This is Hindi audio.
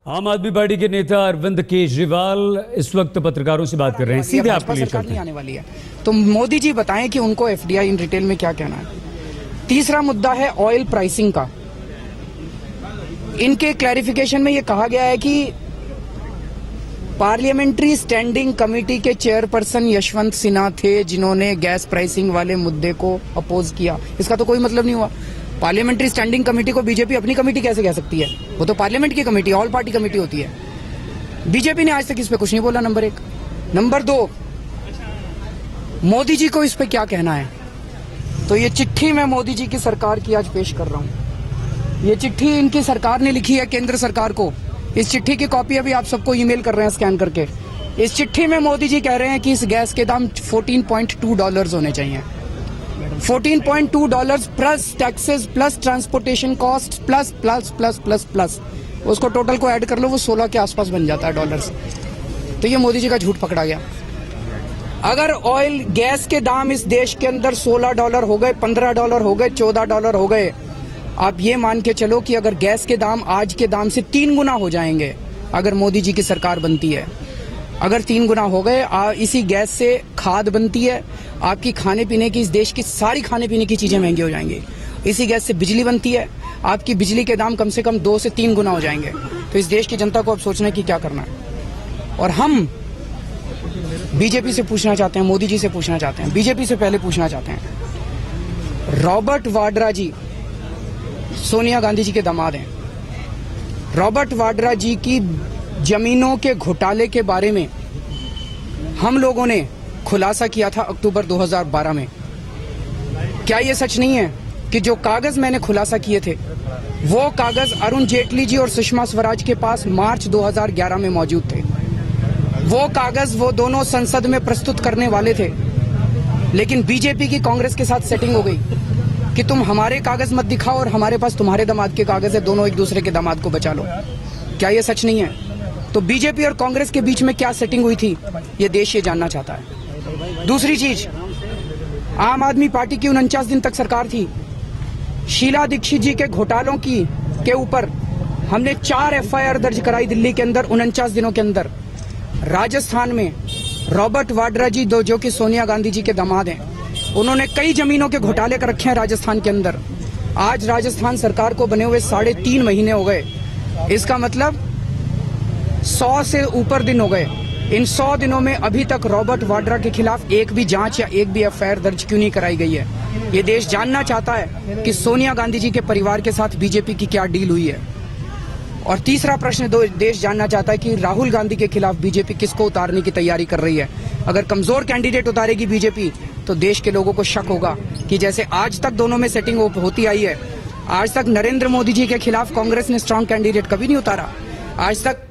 आम आदमी पार्टी के नेता अरविंद केजरीवाल इस वक्त पत्रकारों से बात कर रहे हैं। सीधे आपके लिए चलते हैं। आने वाली है तो मोदी जी बताएं कि उनको एफडीआई इन रिटेल में क्या कहना है। तीसरा मुद्दा है ऑयल प्राइसिंग का। इनके क्लैरिफिकेशन में ये कहा गया है कि पार्लियामेंट्री स्टैंडिंग कमेटी के चेयरपर्सन यशवंत सिन्हा थे जिन्होंने गैस प्राइसिंग वाले मुद्दे को अपोज किया। इसका तो कोई मतलब नहीं हुआ। पार्लियामेंट्री स्टैंडिंग कमेटी को बीजेपी अपनी कमेटी कैसे कह सकती है? वो तो पार्लियामेंट की कमेटी, ऑल पार्टी कमेटी होती है। बीजेपी ने आज तक इस पे कुछ नहीं बोला, नंबर एक। नंबर दो, मोदी जी को इस पे क्या कहना है? तो ये चिट्ठी मैं मोदी जी की सरकार की आज पेश कर रहा हूं। ये चिट्ठी इनकी सरकार ने लिखी है केंद्र सरकार को। इस चिट्ठी की कॉपी अभी आप सबको ईमेल कर रहे हैं स्कैन करके। इस चिट्ठी में मोदी जी कह रहे हैं कि इस गैस के दाम $14.2 होने चाहिए। $14.2 plus taxes plus transportation cost plus plus plus plus plus उसको टोटल को ऐड कर लो, वो 16 के आसपास बन जाता है डॉलर्स। तो ये मोदी जी का झूठ पकड़ा गया। अगर ऑयल गैस के दाम इस देश के अंदर $16 हो गए, $15 हो गए, $14 हो गए, आप ये मान के चलो कि अगर गैस के दाम आज के दाम से 3 गुना हो जाएंगे अगर मोदी जी की सरकार बनती है। अगर 3 गुना हो गए, इसी गैस से खाद बनती है, आपकी खाने पीने की, इस देश की सारी खाने पीने की चीजें महंगी हो जाएंगी। इसी गैस से बिजली बनती है, आपकी बिजली के दाम कम से कम 2 से 3 गुना हो जाएंगे। तो इस देश की जनता को अब सोचना है कि क्या करना है। और हम बीजेपी से पूछना चाहते हैं, मोदी जी से पूछना चाहते हैं, बीजेपी से पहले पूछना चाहते हैं। रॉबर्ट वाड्रा जी सोनिया गांधी जी के दामाद हैं। रॉबर्ट वाड्रा जी की जमीनों के घोटाले के बारे में हम लोगों ने खुलासा किया था अक्टूबर 2012 में। क्या ये सच नहीं है कि जो कागज मैंने खुलासा किए थे वो कागज अरुण जेटली जी और सुषमा स्वराज के पास मार्च 2011 में मौजूद थे। वो कागज वो दोनों संसद में प्रस्तुत करने वाले थे, लेकिन बीजेपी की कांग्रेस के साथ सेटिंग हो गई कि तुम हमारे कागज मत दिखाओ और हमारे पास तुम्हारे दामाद के कागज है, दोनों एक दूसरे के दामाद को बचा लो। क्या ये सच नहीं है? तो बीजेपी और कांग्रेस के बीच में क्या सेटिंग हुई थी, ये देश ये जानना चाहता है। दूसरी चीज, आम आदमी पार्टी की 49 दिन तक सरकार थी। शीला दीक्षित जी के घोटालों के ऊपर हमने 4 एफआईआर दर्ज कराई दिल्ली के अंदर 49 दिनों के अंदर। राजस्थान में रॉबर्ट वाड्रा जी जो कि सोनिया गांधी जी के दामाद हैं, उन्होंने कई जमीनों के घोटाले कर रखे हैं राजस्थान के अंदर। आज राजस्थान सरकार को बने हुए 3.5 महीने हो गए। इसका मतलब 100 से ऊपर दिन हो गए। इन 100 दिनों में अभी तक रॉबर्ट वाड्रा के खिलाफ एक भी जांच या एक भी एफआईआर दर्ज क्यों नहीं कराई गई है? ये देश जानना चाहता है कि सोनिया गांधी जी के परिवार के साथ बीजेपी की क्या डील हुई है। और तीसरा प्रश्न देश जानना चाहता है कि राहुल गांधी के खिलाफ बीजेपी किसको उतारने की तैयारी कर रही है। अगर कमजोर कैंडिडेट उतारेगी बीजेपी तो देश के लोगों को शक होगा कि जैसे आज तक दोनों में सेटिंग होती आई है, आज तक नरेंद्र मोदी जी के खिलाफ कांग्रेस ने स्ट्रांग कैंडिडेट कभी नहीं उतारा। आज तक